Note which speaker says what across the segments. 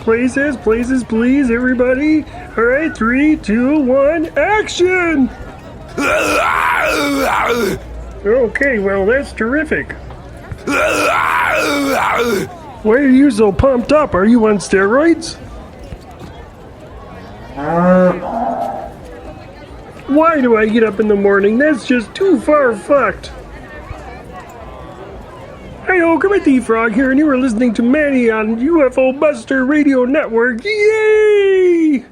Speaker 1: places, please, everybody. All right, 3, 2, 1, action! Okay, well, that's terrific. Why are you so pumped up? Are you on steroids? Why do I get up in the morning? That's just too far fucked. Hey, Kermit the Frog here, and you are listening to Manny on UFO Buster Radio Network. Yay!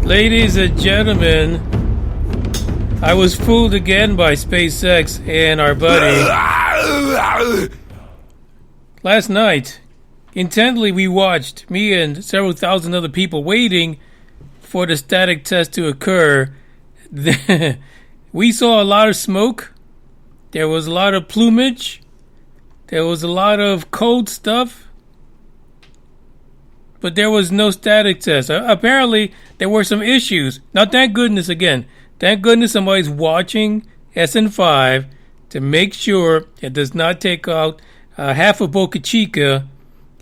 Speaker 2: Ladies and gentlemen, I was fooled again by SpaceX and our buddy. Last night, intently we watched, me and several thousand other people, waiting for the static test to occur. We saw a lot of smoke. There was a lot of plumage. There was a lot of cold stuff. But there was no static test. Apparently, there were some issues. Now, thank goodness again. Thank goodness somebody's watching SN5 to make sure it does not take out half of Boca Chica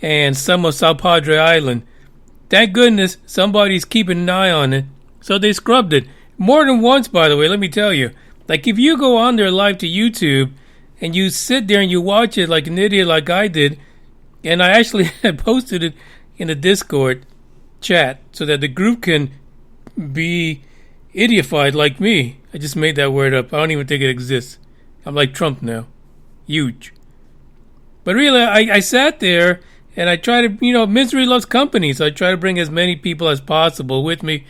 Speaker 2: and some of South Padre Island. Thank goodness somebody's keeping an eye on it. So they scrubbed it. More than once, by the way, let me tell you. Like, if you go on there live to YouTube and you sit there and you watch it like an idiot like I did, and I actually had posted it in the Discord chat so that the group can be idiotified like me. I just made that word up. I don't even think it exists. I'm like Trump now. Huge. But really, I sat there and I try to, misery loves company. So I try to bring as many people as possible with me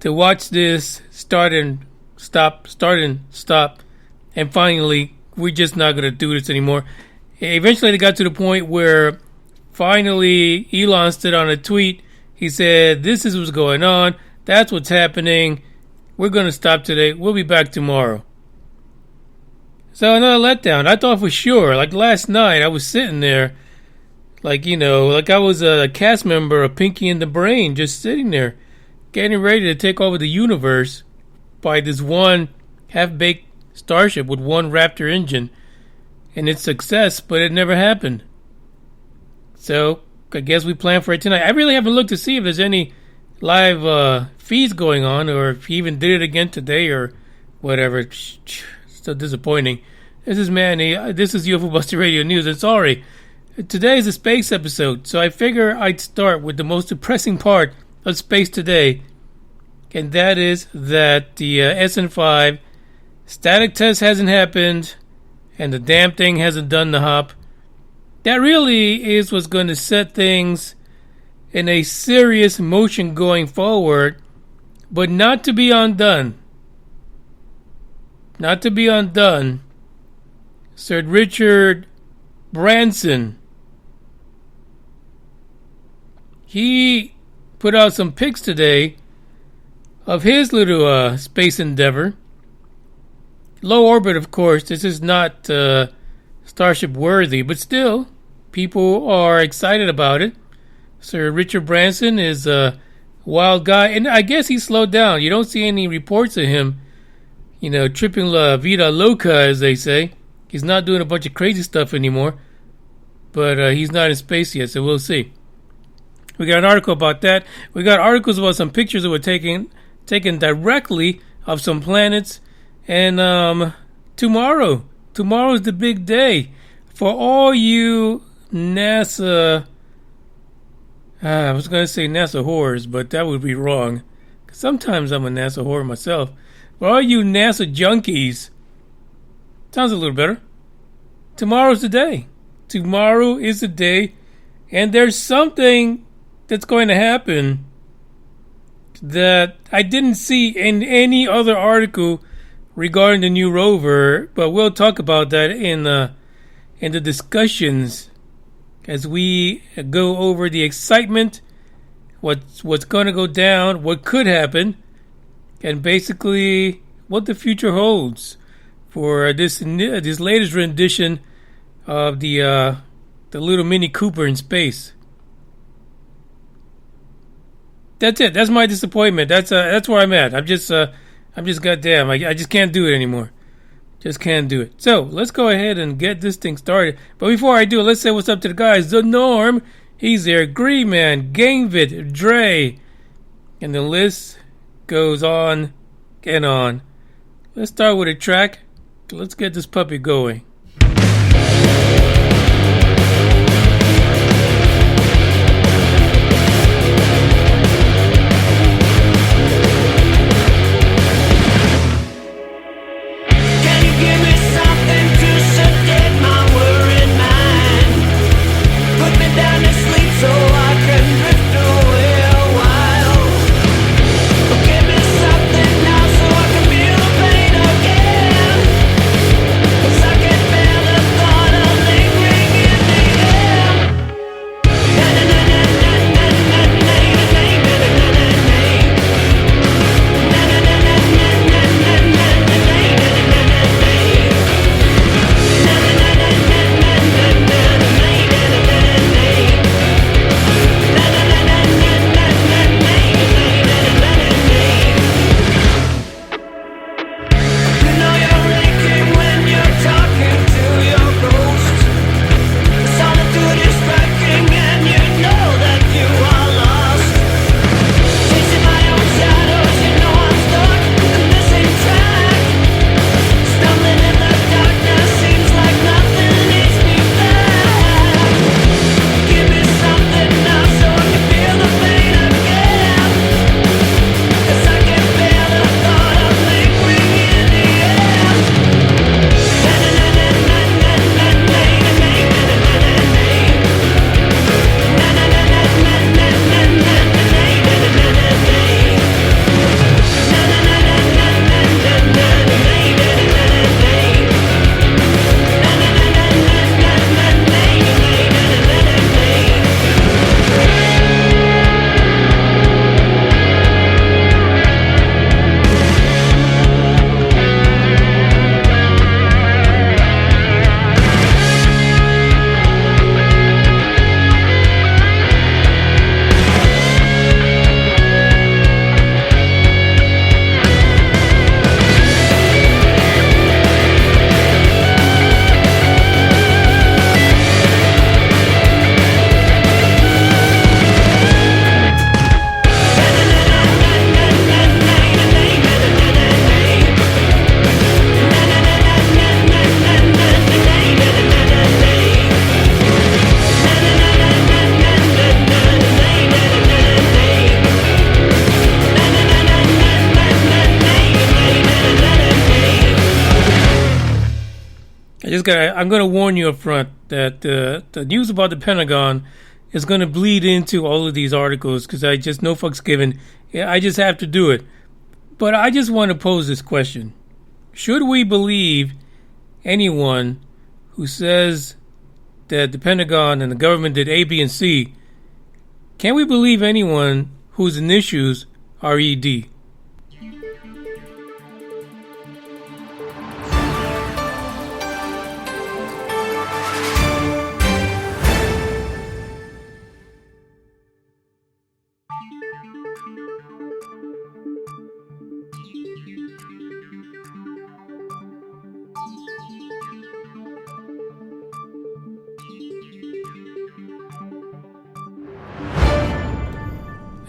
Speaker 2: to watch this start and stop. And finally, we're just not going to do this anymore. Eventually, they got to the point where finally, Elon stood on a tweet. He said, this is what's going on. That's what's happening. We're going to stop today. We'll be back tomorrow. So another letdown. I thought for sure, like last night, I was sitting there, like I was a cast member of Pinky and the Brain, just sitting there, getting ready to take over the universe by this one half-baked starship with one Raptor engine and its success, but it never happened. So, I guess we plan for it tonight. I really haven't looked to see if there's any live feeds going on or if he even did it again today or whatever. So disappointing. This is Manny. This is UFO Buster Radio News. And sorry, today is a space episode, so I figure I'd start with the most depressing part of space today, and that is that the SN5 static test hasn't happened and the damn thing hasn't done the hop. That really is what's going to set things in a serious motion going forward, but not to be undone. Not to be undone. Sir Richard Branson, he put out some pics today of his little space endeavor. Low orbit, of course. This is not Starship worthy, but still, people are excited about it. Sir Richard Branson is a wild guy, and I guess he slowed down. You don't see any reports of him, tripping la vida loca, as they say. He's not doing a bunch of crazy stuff anymore, but he's not in space yet, so we'll see. We got an article about that. We got articles about some pictures that were taken directly of some planets, and tomorrow's the big day for all you NASA. I was going to say NASA whores, but that would be wrong. Sometimes I'm a NASA whore myself. For all you NASA junkies, sounds a little better. Tomorrow's the day. Tomorrow is the day, and there's something that's going to happen that I didn't see in any other article regarding the new rover, but we'll talk about that in the discussions as we go over the excitement, what's going to go down, what could happen, and basically what the future holds for this latest rendition of the little Mini Cooper in space. That's it. That's my disappointment. That's where I'm at. I'm just goddamn. I just can't do it anymore. Just can't do it. So let's go ahead and get this thing started. But before I do, let's say what's up to the guys. The Norm, he's there. Green Man, Gamevit, Dre, and the list goes on and on. Let's start with a track. Let's get this puppy going. I'm going to warn you up front that the news about the Pentagon is going to bleed into all of these articles because I just, no fucks given. I just have to do it. But I just want to pose this question. Should we believe anyone who says that the Pentagon and the government did A, B, and C? Can we believe anyone whose initials are ED?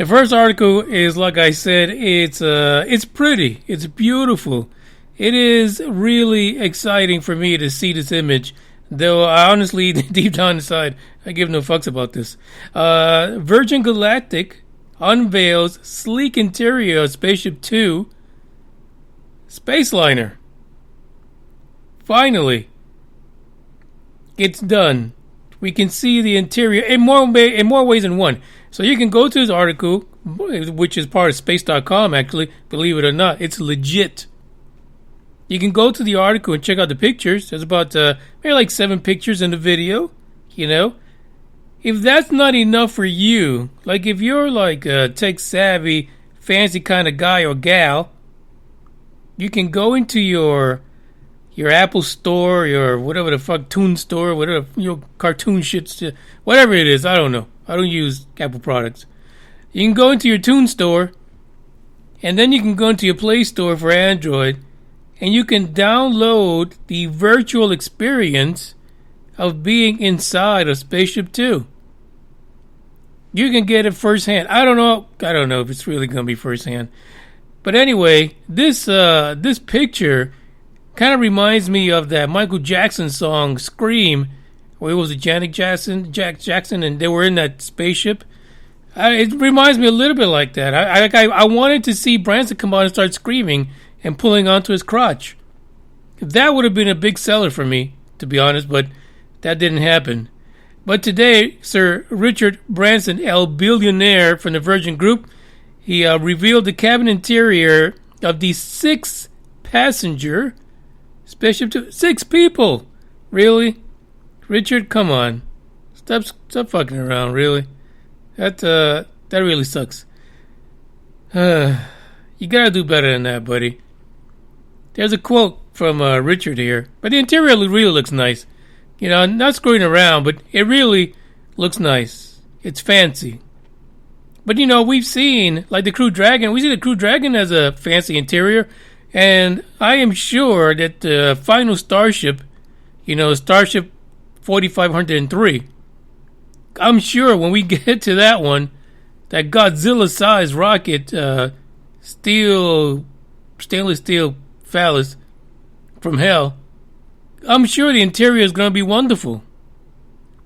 Speaker 2: The first article is, like I said, it's pretty, it's beautiful. It is really exciting for me to see this image, though I honestly, deep down inside, I give no fucks about this. Virgin Galactic unveils sleek interior of SpaceShipTwo spaceliner. Finally, it's done. We can see the interior in more ways than one. So you can go to this article, which is part of space.com, actually, believe it or not. It's legit. You can go to the article and check out the pictures. There's about maybe like 7 pictures in the video, you know. If that's not enough for you, like if you're like a tech-savvy, fancy kind of guy or gal, you can go into your Apple store, your whatever the fuck, Toon store, whatever, cartoon shit, whatever it is, I don't know. I don't use Apple products. You can go into your Toon store, and then you can go into your Play Store for Android, and you can download the virtual experience of being inside of SpaceShipTwo. You can get it firsthand. I don't know if it's really going to be firsthand. But anyway, this picture kind of reminds me of that Michael Jackson song "Scream," where it was Jack Jackson, and they were in that spaceship. It reminds me a little bit like that. I wanted to see Branson come out and start screaming and pulling onto his crotch. That would have been a big seller for me, to be honest, but that didn't happen. But today, Sir Richard Branson, billionaire from the Virgin Group, he revealed the cabin interior of the 6-passenger SpaceShipTwo. 6 people! Really? Richard, come on. Stop fucking around, really. That really sucks. You gotta do better than that, buddy. There's a quote from Richard here. But the interior really looks nice. You know, not screwing around, but it really looks nice. It's fancy. But, you know, we've seen, like the Crew Dragon, we see the Crew Dragon has a fancy interior. And I am sure that the final Starship, you know, Starship 4503, I'm sure when we get to that one, that Godzilla-sized rocket, stainless steel phallus from hell, I'm sure the interior is going to be wonderful.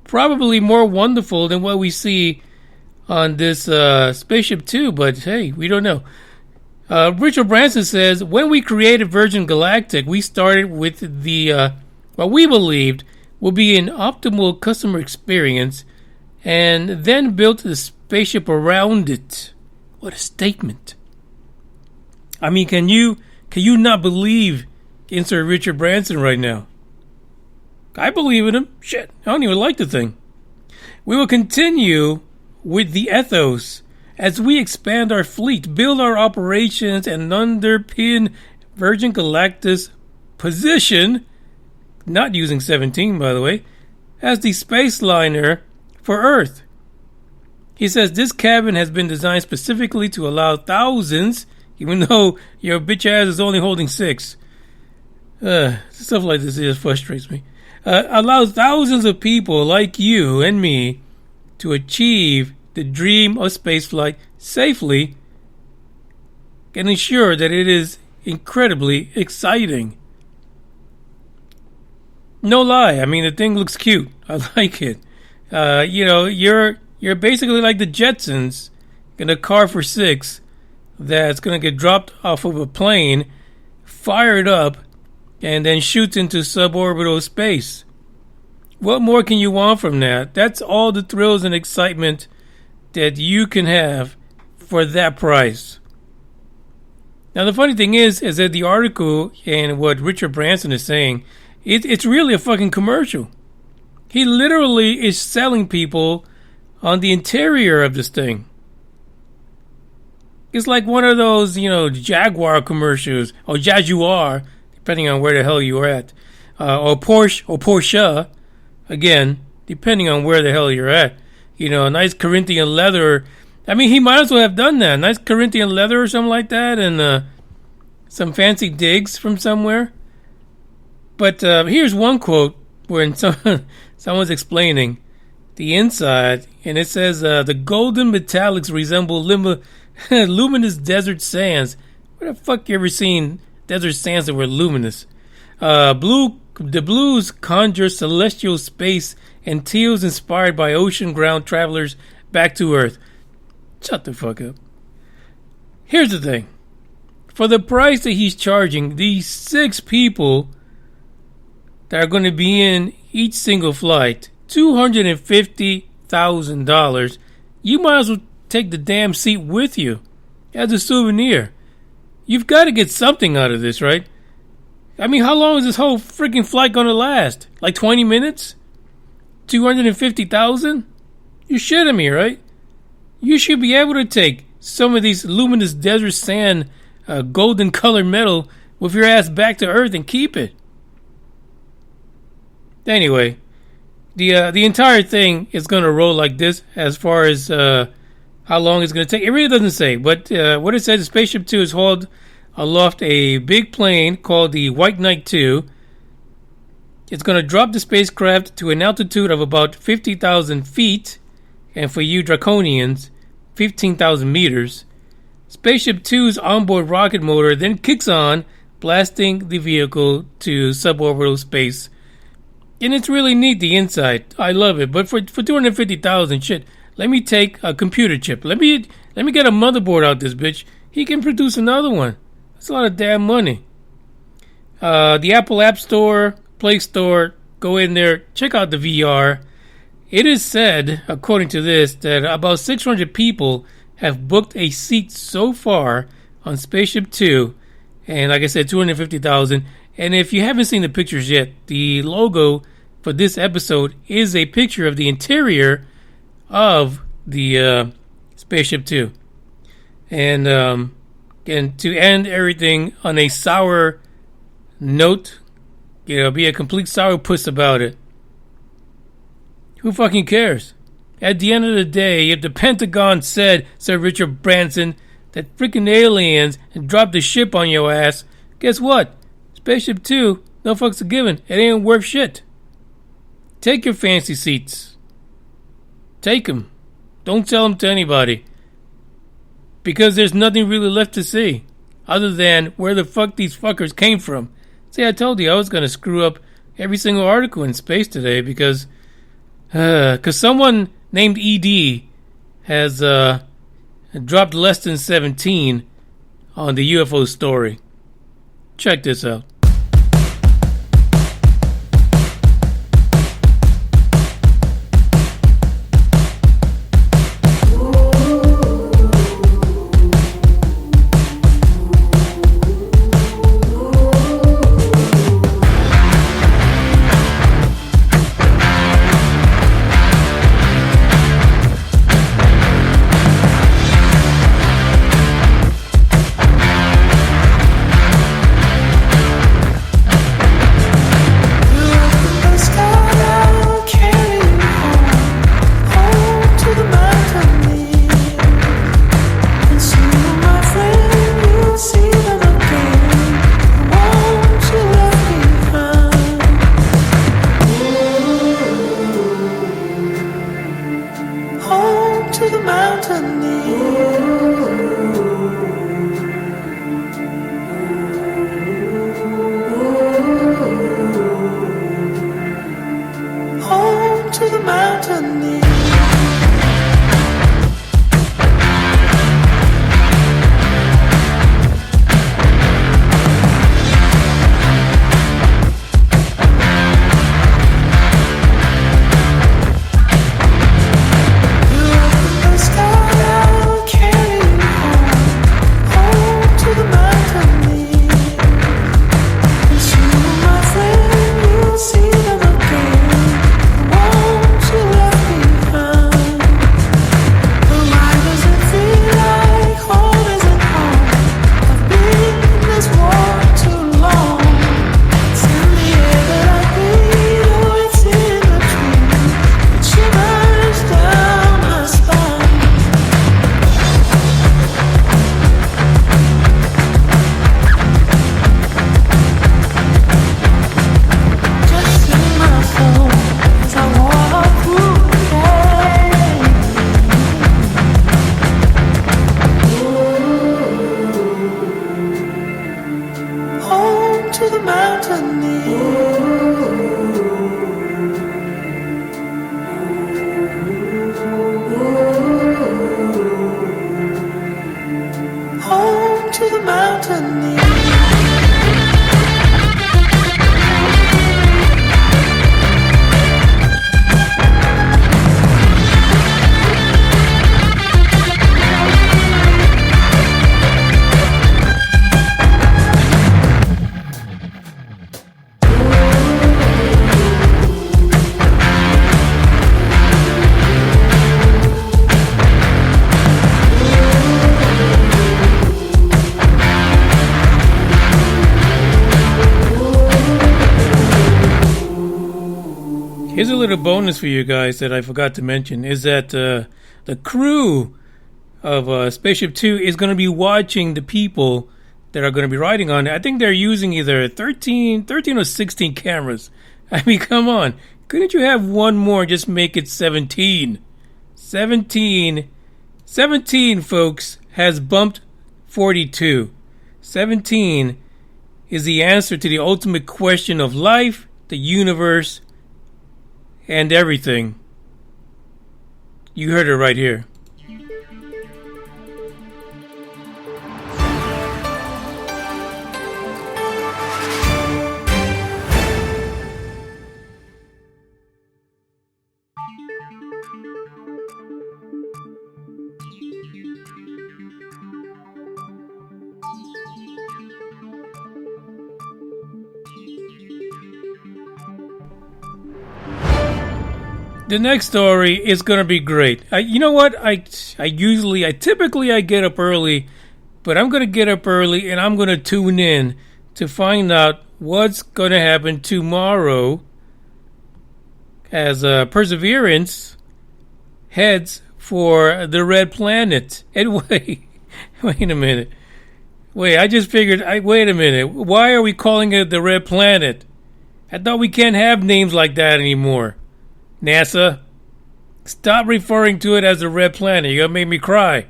Speaker 2: Probably more wonderful than what we see on this SpaceShipTwo, but hey, we don't know. Richard Branson says, when we created Virgin Galactic, we started with the what we believed would be an optimal customer experience, and then built the spaceship around it. What a statement. I mean, can you not believe in Sir Richard Branson right now? I believe in him. Shit, I don't even like the thing. We will continue with the ethos as we expand our fleet, build our operations, and underpin Virgin Galactic's position, not using 17, by the way, as the spaceliner for Earth. He says this cabin has been designed specifically to allow thousands, even though your bitch ass is only holding 6. Stuff like this just frustrates me. Allows thousands of people like you and me to achieve the dream of spaceflight safely and ensure that it is incredibly exciting. No lie, I mean, the thing looks cute. I like it. You know, you're basically like the Jetsons in a car for 6 that's going to get dropped off of a plane, fired up, and then shoots into suborbital space. What more can you want from that? That's all the thrills and excitement that you can have for that price. Now, the funny thing is that the article and what Richard Branson is saying, it's really a fucking commercial. He literally is selling people on the interior of this thing. It's like one of those, you know, Jaguar commercials, or Jaguar, depending on where the hell you're at, or Porsche, again, depending on where the hell you're at. You know, a nice Corinthian leather. I mean, he might as well have done that. Nice Corinthian leather or something like that, and some fancy digs from somewhere. But here's one quote where someone's explaining the inside, and it says the golden metallics resemble luminous desert sands. Where the fuck you ever seen desert sands that were luminous? The blues conjure celestial space, and teals inspired by ocean ground travelers back to Earth. Shut the fuck up. Here's the thing. For the price that he's charging, these 6 people that are going to be in each single flight, $250,000, you might as well take the damn seat with you as a souvenir. You've got to get something out of this, right? I mean, how long is this whole freaking flight going to last? Like 20 minutes? 250,000? You're shitting me, right? You should be able to take some of these luminous desert sand golden colored metal with your ass back to Earth and keep it. Anyway, the entire thing is going to roll like this as far as how long it's going to take. It really doesn't say, but what it says is SpaceShipTwo is hauled aloft a big plane called the White Knight 2. It's going to drop the spacecraft to an altitude of about 50,000 feet, and for you draconians, 15,000 meters. SpaceShipTwo's onboard rocket motor then kicks on, blasting the vehicle to suborbital space. And it's really neat, the inside. I love it. But for 250,000, shit, let me take a computer chip. Let me get a motherboard out this bitch. He can produce another one. That's a lot of damn money. The Apple App Store, Play Store, go in there, check out the VR. It is said, according to this, that about 600 people have booked a seat so far on SpaceShipTwo, and like I said, 250,000. And if you haven't seen the pictures yet, the logo for this episode is a picture of the interior of the SpaceShipTwo. And to end everything on a sour note, be a complete sourpuss about it. Who fucking cares? At the end of the day, if the Pentagon said, Sir Richard Branson, that freaking aliens had dropped the ship on your ass, guess what? SpaceShipTwo, no fucks are given. It ain't worth shit. Take your fancy seats. Take them. Don't tell them to anybody. Because there's nothing really left to see. Other than where the fuck these fuckers came from. See, I told you I was going to screw up every single article in space today because someone named ED has dropped less than 17 on the UFO story. Check this out. here's a little bonus for you guys that I forgot to mention, is that the crew of SpaceShipTwo is going to be watching the people that are going to be riding on it. I think they're using either 13 or 16 cameras. I mean, come on. Couldn't you have one more, just make it 17? 17, folks, has bumped 42. 17 is the answer to the ultimate question of life, the universe, and everything. You heard it right here. The next story is going to be great. You know what? I typically get up early, but I'm going to get up early and I'm going to tune in to find out what's going to happen tomorrow as Perseverance heads for the Red Planet. And wait a minute. I just figured, wait a minute. Why are we calling it the Red Planet? I thought we can't have names like that anymore. NASA, stop referring to it as the Red Planet. You're going to make me cry.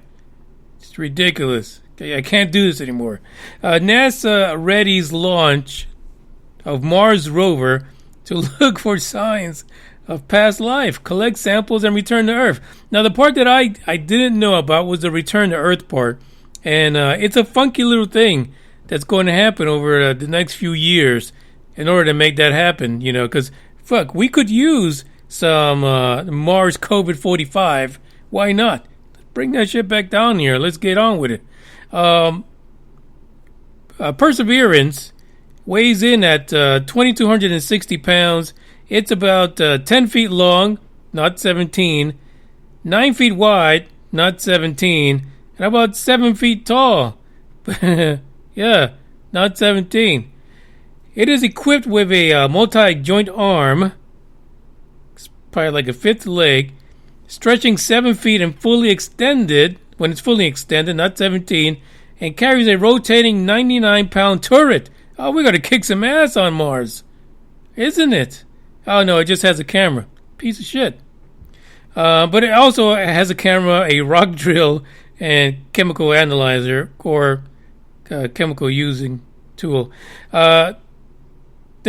Speaker 2: It's ridiculous. I can't do this anymore. NASA readies launch of Mars rover to look for signs of past life, collect samples, and return to Earth. Now, the part that I didn't know about was the return to Earth part. And it's a funky little thing that's going to happen over the next few years in order to make that happen, you know, because, we could use some Mars COVID-45. Why not? Bring that shit back down here. Let's get on with it. Perseverance weighs in at 2,260 pounds. It's about 10 feet long, not 17, 9 feet wide, not 17, and about 7 feet tall. Yeah, not 17. It is equipped with a multi-joint arm, probably like a fifth leg, stretching 7 feet and fully extended, when it's fully extended, not 17, and carries a rotating 99-pound turret. Oh, we're going to kick some ass on Mars. Isn't it? Oh, no, it just has a camera. Piece of shit. But it also has a camera, a rock drill, and chemical analyzer, or chemical using tool. The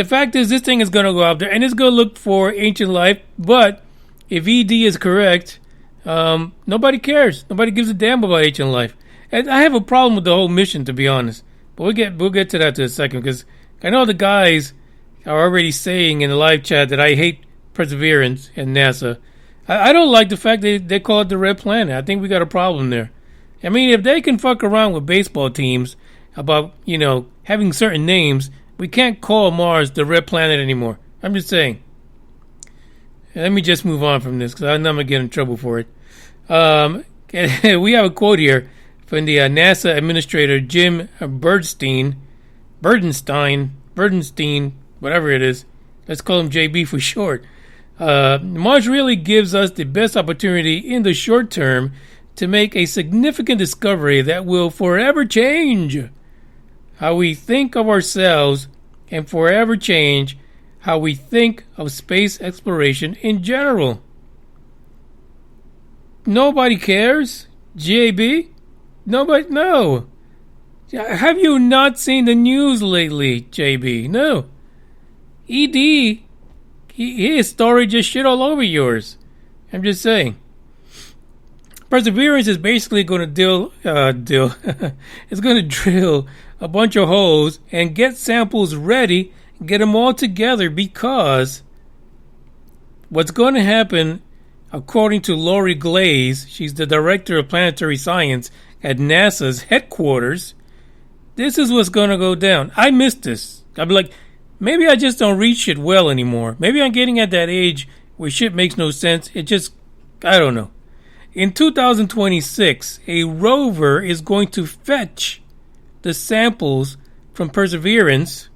Speaker 2: fact is, this thing is going to go out there, and it's going to look for ancient life, but if ED is correct, nobody cares. Nobody gives a damn about ancient life. And I have a problem with the whole mission, to be honest. But we'll get to that in a second, because I know the guys are already saying in the live chat that I hate Perseverance and NASA. I don't like the fact that they call it the Red Planet. I think we got a problem there. I mean, if they can fuck around with baseball teams about, having certain names, we can't call Mars the Red Planet anymore. I'm just saying. Let me just move on from this, because I know I'm going to get in trouble for it. We have a quote here from the NASA administrator, Jim Bernstein, whatever it is. Let's call him JB for short. Mars really gives us the best opportunity in the short term to make a significant discovery that will forever change how we think of ourselves and forever change how we think of space exploration in general. Nobody cares? JB? Nobody? No. Have you not seen the news lately, JB? No. ED, his story just shit all over yours. I'm just saying. Perseverance is basically going to it's going to drill a bunch of holes and get samples ready, get them all together, because what's going to happen, according to Lori Glaze, she's the director of planetary science at NASA's headquarters, this is what's going to go down. I missed this. I'd be like, maybe I just don't read shit well anymore. Maybe I'm getting at that age where shit makes no sense. It just, I don't know. In 2026, a rover is going to fetch the samples from Perseverance.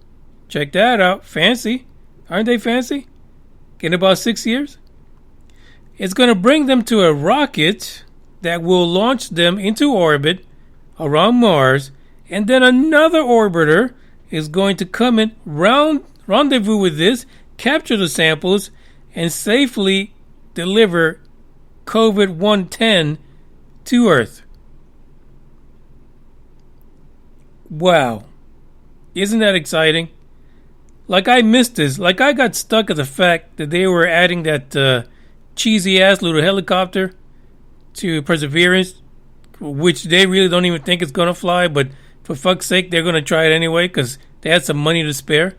Speaker 2: Check that out. Fancy. Aren't they fancy? in about 6 years. It's going to bring them to a rocket that will launch them into orbit around Mars, and then another orbiter is going to come in, rendezvous with this, capture the samples, and safely deliver COVID-110 to Earth. Wow. Isn't that exciting? Like, I missed this. Like, I got stuck at the fact that they were adding that cheesy-ass little helicopter to Perseverance, which they really don't even think it's going to fly, but for fuck's sake, they're going to try it anyway because they had some money to spare.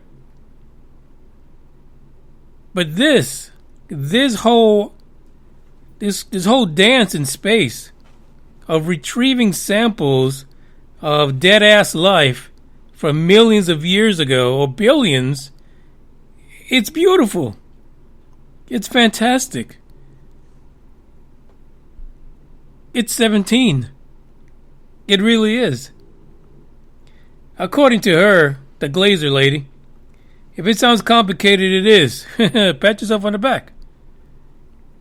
Speaker 2: But this whole dance in space of retrieving samples of dead-ass life from millions of years ago, or billions, it's beautiful. It's fantastic. It's 17. It really is. According to her, the Glazer lady, if it sounds complicated, it is. Pat yourself on the back.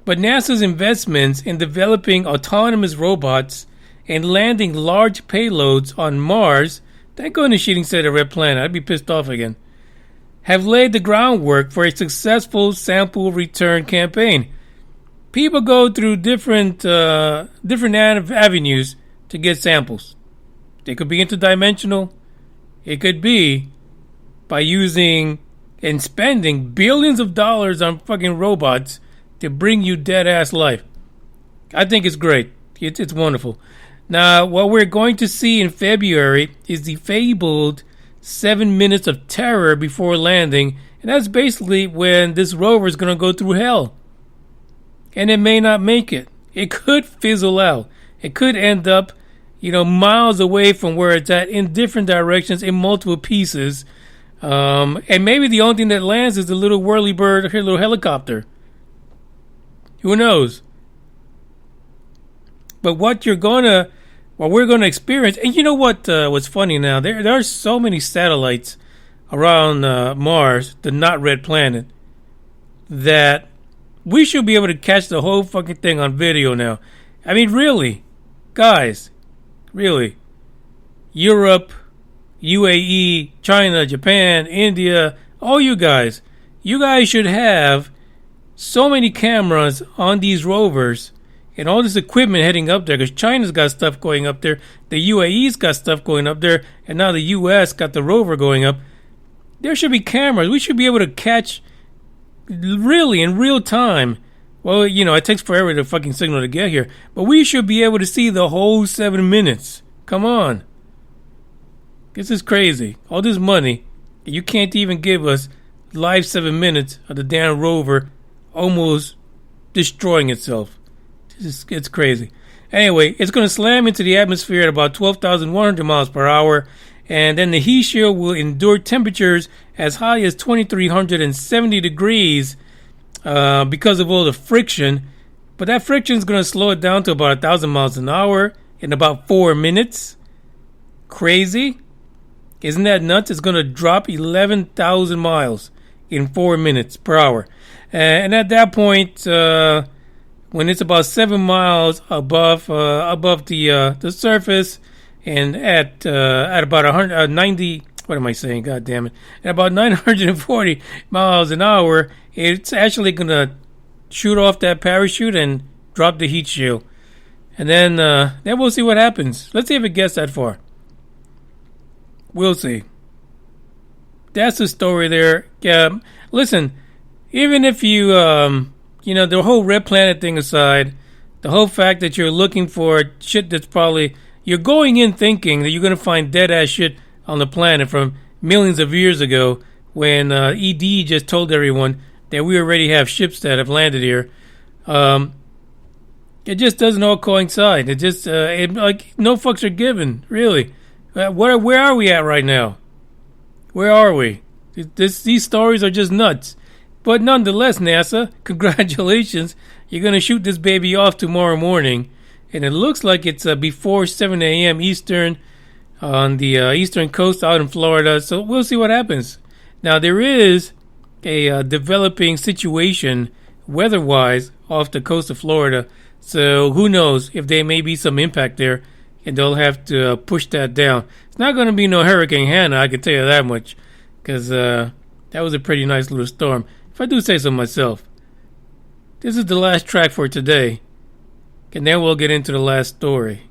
Speaker 2: But NASA's investments in developing autonomous robots and landing large payloads on Mars, thank goodness she didn't say the red planet, I'd be pissed off again, have laid the groundwork for a successful sample return campaign. People go through different avenues to get samples. They could be interdimensional. It could be by using and spending billions of dollars on fucking robots to bring you dead-ass life. I think it's great. It's wonderful. Now, what we're going to see in February is the fabled 7 minutes of terror before landing, and that's basically when this rover is going to go through hell. And it may not make it. It could fizzle out. It could end up, miles away from where it's at in different directions in multiple pieces. And maybe the only thing that lands is the little whirly-bird, little helicopter. Who knows? But what we're gonna experience, and you know what's funny now? There are so many satellites around Mars, the not red planet, that we should be able to catch the whole fucking thing on video now. I mean, really, guys, really, Europe, UAE, China, Japan, India, all you guys should have so many cameras on these rovers and all this equipment heading up there, because China's got stuff going up there, the UAE's got stuff going up there, and now the US got the rover going up. There should be cameras. We should be able to catch really in real time. Well, it takes forever to fucking signal to get here, but we should be able to see the whole 7 minutes. Come on. This is crazy. All this money, you can't even give us live 7 minutes of the damn rover almost destroying itself. It's crazy. Anyway, it's going to slam into the atmosphere at about 12,100 miles per hour, and then the heat shield will endure temperatures as high as 2,370 degrees because of all the friction. But that friction is going to slow it down to about 1,000 miles an hour in about 4 minutes. Crazy. Isn't that nuts? It's going to drop 11,000 miles in 4 minutes per hour. And at that point, when it's about 7 miles above the surface, and at about 190, what am I saying? God damn it! At about 940 miles an hour, it's actually gonna shoot off that parachute and drop the heat shield, and then we'll see what happens. Let's see if it gets that far. We'll see. That's the story there. Yeah, listen. Even if you, the whole red planet thing aside, the whole fact that you're looking for shit that's probably, you're going in thinking that you're going to find dead-ass shit on the planet from millions of years ago when ED just told everyone that we already have ships that have landed here. It just doesn't all coincide. It just, no fucks are given, really. Where are we at right now? Where are we? These stories are just nuts. But nonetheless, NASA, congratulations. You're going to shoot this baby off tomorrow morning. And it looks like it's before 7 a.m. Eastern on the eastern coast out in Florida. So we'll see what happens. Now, there is a developing situation weather-wise off the coast of Florida. So who knows if there may be some impact there, and they'll have to push that down. It's not going to be no Hurricane Hannah, I can tell you that much, because that was a pretty nice little storm, if I do say so myself. This is the last track for today, and then we'll get into the last story.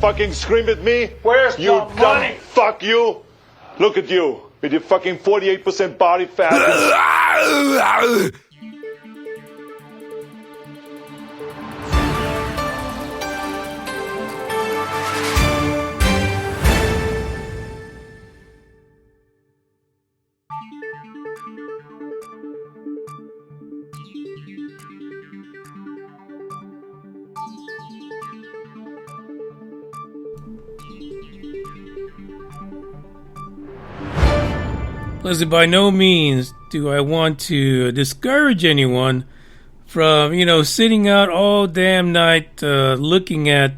Speaker 3: Fucking scream at me?
Speaker 4: Where's
Speaker 3: you
Speaker 4: the money?
Speaker 3: Fuck you. Look at you with your fucking 48% body fat.
Speaker 2: Listen, by no means do I want to discourage anyone from, sitting out all damn night looking at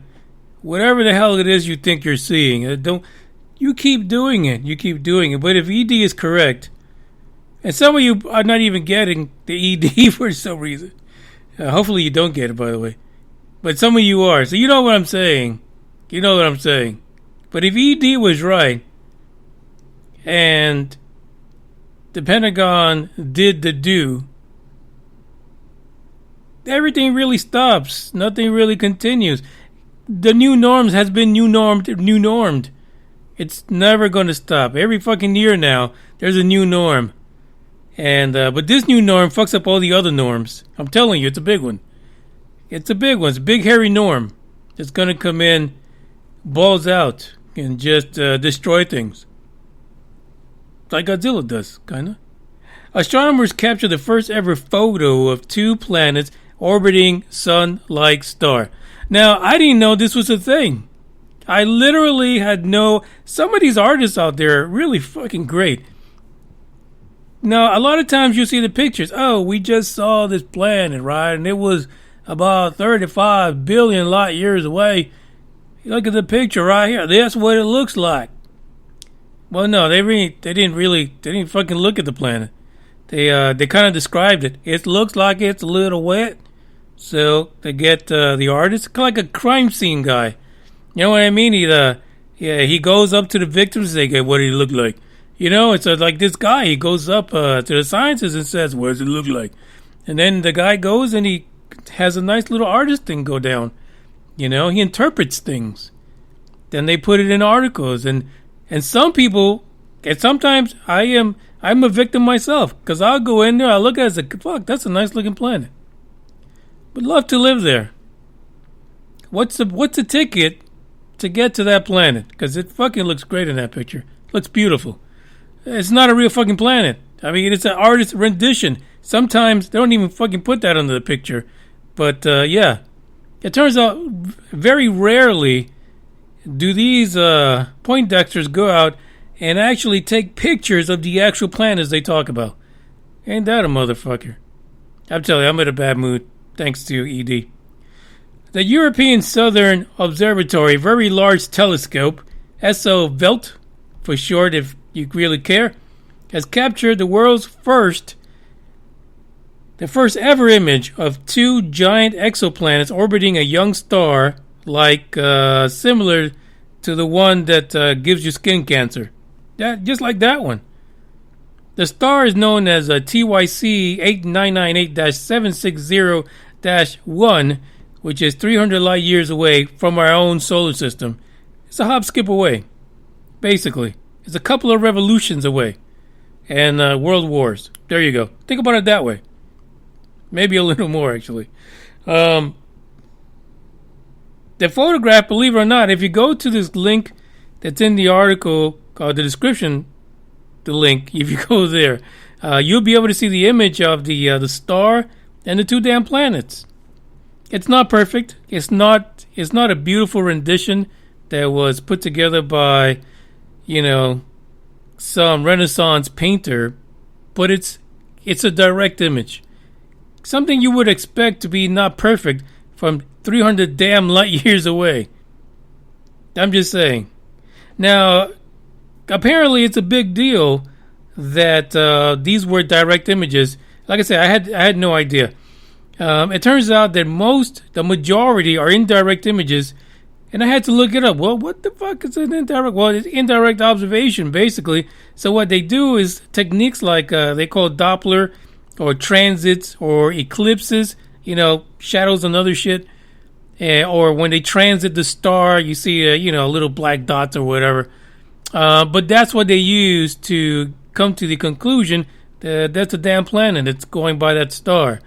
Speaker 2: whatever the hell it is you think you're seeing. You keep doing it. You keep doing it. But if ED is correct, and some of you are not even getting the ED for some reason. Hopefully you don't get it, by the way. But some of you are. So you know what I'm saying. You know what I'm saying. But if ED was right, and the Pentagon did the do, everything really stops. Nothing really continues. The new norms has been new normed. It's never going to stop. Every fucking year now, there's a new norm. And but this new norm fucks up all the other norms. I'm telling you, it's a big one. It's a big one. It's a big hairy norm. It's going to come in, balls out, and just destroy things. Like Godzilla does, kind of. Astronomers captured the first ever photo of two planets orbiting sun-like star. Now, I didn't know this was a thing. I literally had no... Some of these artists out there are really fucking great. Now, a lot of times you see the pictures. Oh, we just saw this planet, right? And it was about 35 billion light years away. Look at the picture right here. That's what it looks like. Well, no, they didn't fucking look at the planet. They kind of described it. It looks like it's a little wet. So they get the artist, kind of like a crime scene guy. You know what I mean? He goes up to the victims and say, "What did he look like?" You know, it's like this guy. He goes up to the scientists and says, "What does it look like?" And then the guy goes and he has a nice little artist thing go down. You know, he interprets things. Then they put it in articles and some people, and sometimes I'm a victim myself, because I'll go in there, I look at it and say, fuck, that's a nice looking planet. Would love to live there. What's the ticket to get to that planet? Because it fucking looks great in that picture. Looks beautiful. It's not a real fucking planet. I mean, it's an artist's rendition. Sometimes they don't even fucking put that under the picture. But yeah, it turns out very rarely do these Poindexters go out and actually take pictures of the actual planets they talk about. Ain't that a motherfucker? I'm telling you, I'm in a bad mood, thanks to ED. The European Southern Observatory Very Large Telescope, SO-VELT for short if you really care, has captured the world's first ever image of two giant exoplanets orbiting a young star, like similar to the one that gives you skin cancer. Just like that one. The star is known as TYC 8998-760-1, which is 300 light years away from our own solar system. It's a hop skip away, basically. It's a couple of revolutions away. And world wars. There you go. Think about it that way. Maybe a little more, actually. The photograph, believe it or not, if you go to this link that's in the article, the description, the link, if you go there, you'll be able to see the image of the star and the two damn planets. It's not perfect. It's not a beautiful rendition that was put together by, some Renaissance painter, but it's a direct image. Something you would expect to be not perfect from 300 damn light years away. I'm just saying. Now, apparently it's a big deal that these were direct images. Like I said, I had no idea. It turns out that the majority are indirect images, and I had to look it up. Well, what the fuck is an indirect? Well, it's indirect observation, basically. So what they do is techniques like they call Doppler or transits or eclipses, shadows and other shit. Or when they transit the star, you see little black dots or whatever. But that's what they use to come to the conclusion that that's a damn planet that's going by that star.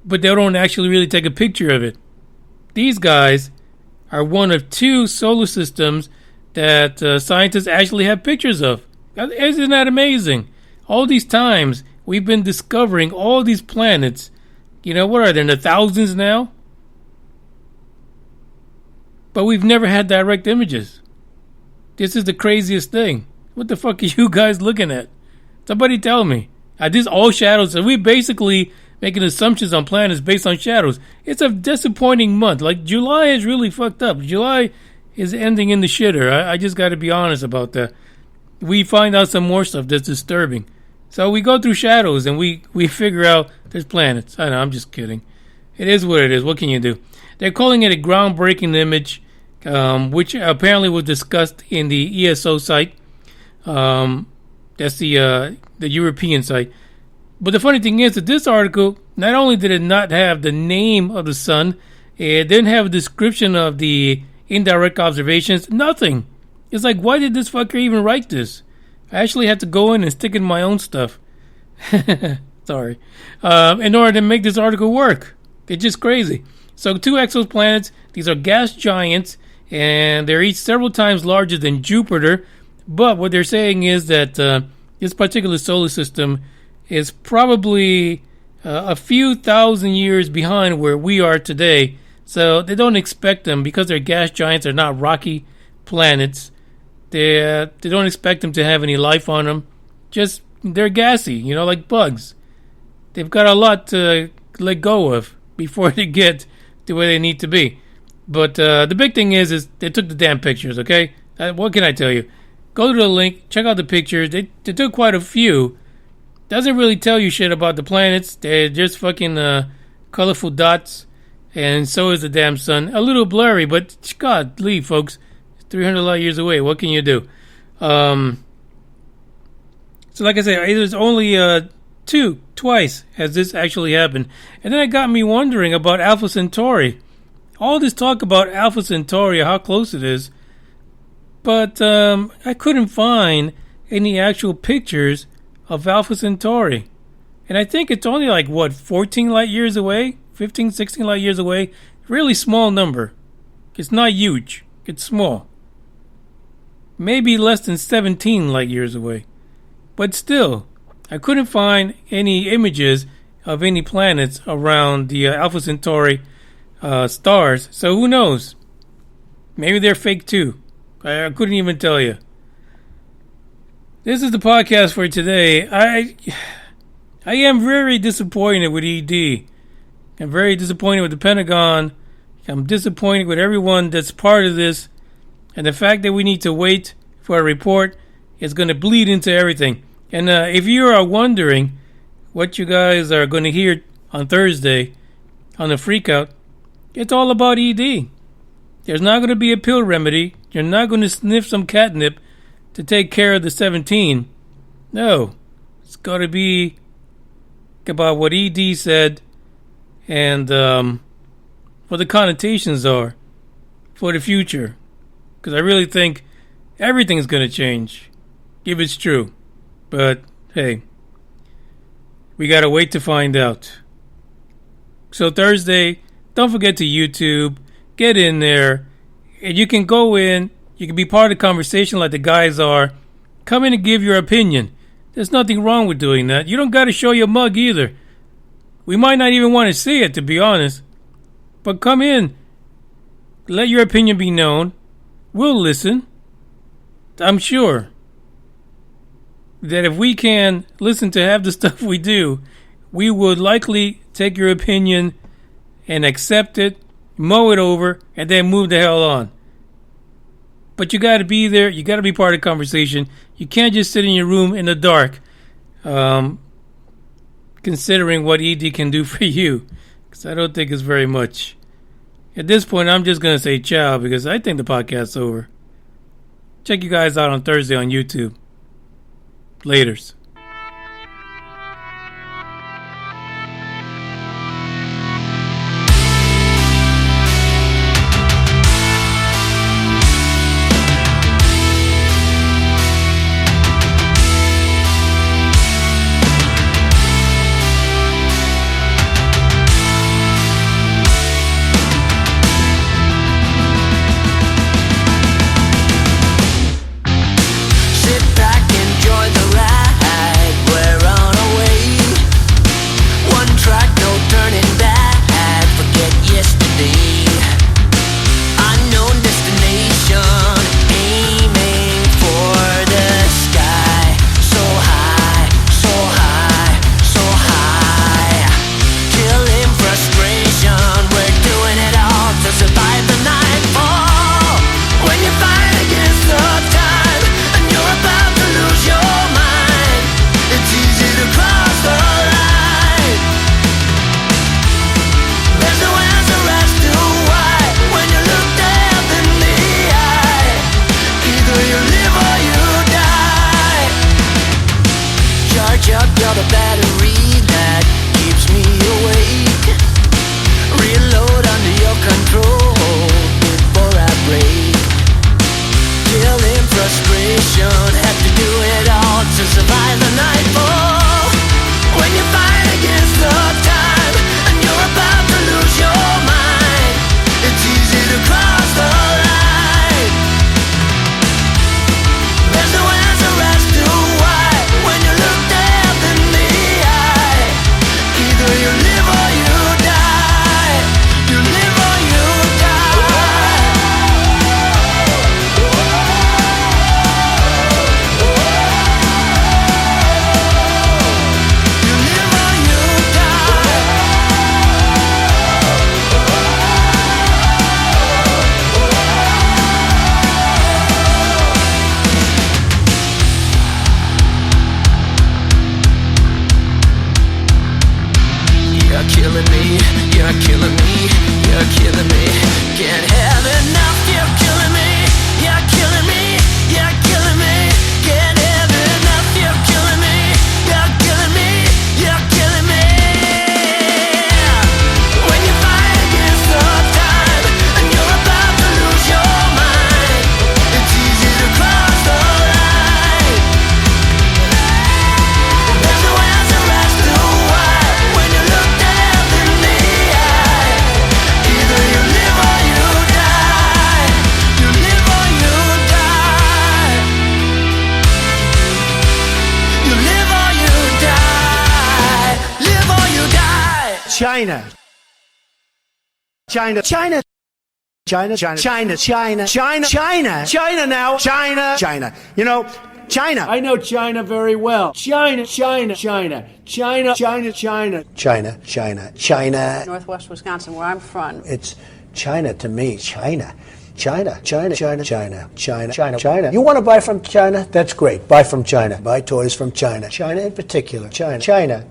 Speaker 2: But they don't actually really take a picture of it. These guys are one of two solar systems that scientists actually have pictures of. Isn't that amazing? All these times we've been discovering all these planets. What are they, in the thousands now? But we've never had direct images. This is the craziest thing. What the fuck are you guys looking at? Somebody tell me. This all shadows. So we basically making assumptions on planets based on shadows. It's a disappointing month. Like, July is really fucked up. July is ending in the shitter. I just got to be honest about that. We find out some more stuff that's disturbing. So we go through shadows and we figure out there's planets. I know, I'm just kidding. It is what it is. What can you do? They're calling it a groundbreaking image, which apparently was discussed in the ESO site. That's the European site. But the funny thing is that this article, not only did it not have the name of the sun, it didn't have a description of the indirect observations, nothing. It's like, why did this fucker even write this? I actually had to go in and stick in my own stuff. Sorry. In order to make this article work. It's just crazy. So 2 exoplanets, these are gas giants, and they're each several times larger than Jupiter. But what they're saying is that this particular solar system is probably a few thousand years behind where we are today. So they don't expect them, because they're gas giants, they're not rocky planets. They don't expect them to have any life on them. Just, they're gassy, like bugs. They've got a lot to let go of before they get to where they need to be. But the big thing is they took the damn pictures, okay? What can I tell you? Go to the link, check out the pictures. They took quite a few. Doesn't really tell you shit about the planets. They're just fucking colorful dots. And so is the damn sun. A little blurry, but God, leave, folks. It's 300 light years away. What can you do? So like I said, there's only twice has this actually happened. And then it got me wondering about Alpha Centauri. All this talk about Alpha Centauri, how close it is. But I couldn't find any actual pictures of Alpha Centauri. And I think it's only 14 light years away? 15, 16 light years away? Really small number. It's not huge. It's small. Maybe less than 17 light years away. But still, I couldn't find any images of any planets around the Alpha Centauri stars. So who knows? Maybe they're fake too. I couldn't even tell you. This is the podcast for today. I am very disappointed with ED. I'm very disappointed with the Pentagon. I'm disappointed with everyone that's part of this. And the fact that we need to wait for a report is going to bleed into everything. And if you are wondering what you guys are going to hear on Thursday on the Freakout, it's all about ED. There's not going to be a pill remedy. You're not going to sniff some catnip to take care of the 17. No. It's got to be about what ED said and what the connotations are for the future. Because I really think everything's going to change if it's true. But, hey, we got to wait to find out. So Thursday, don't forget to YouTube. Get in there. And you can go in. You can be part of the conversation like the guys are. Come in and give your opinion. There's nothing wrong with doing that. You don't got to show your mug either. We might not even want to see it, to be honest. But come in. Let your opinion be known. We'll listen. I'm sure that if we can listen to half the stuff we do, we would likely take your opinion and accept it, mow it over, and then move the hell on. But you got to be there. You got to be part of the conversation. You can't just sit in your room in the dark considering what ED can do for you, because I don't think it's very much. At this point, I'm just going to say ciao because I think the podcast's over. Check you guys out on Thursday on YouTube. Laters.
Speaker 4: Sit back, enjoy the ride. You're killing me, you're killing me, you're killing me. Can't have enough, you're killing me, you're killing me, you're killing me. Can't have enough, you're killing me, you're killing me, you're killing me. When you fight against the tide and you're about to lose your mind, it's easy to cross the line. There's no answer as to why when you look death in the eye. Either you live or you die. You live or you die. You live or you die. Live or you die.
Speaker 5: China. China. China. China. China. China. China. China. China. China now. China. China. You know, China. I know China very well. China. China. China. China. China. China. China. China. China.
Speaker 6: Northwest Wisconsin, where I'm from.
Speaker 5: It's China to me. China. China. China. China. China. China. China. China. You want to buy from China? That's great. Buy from China. Buy toys from China. China in particular. China. China.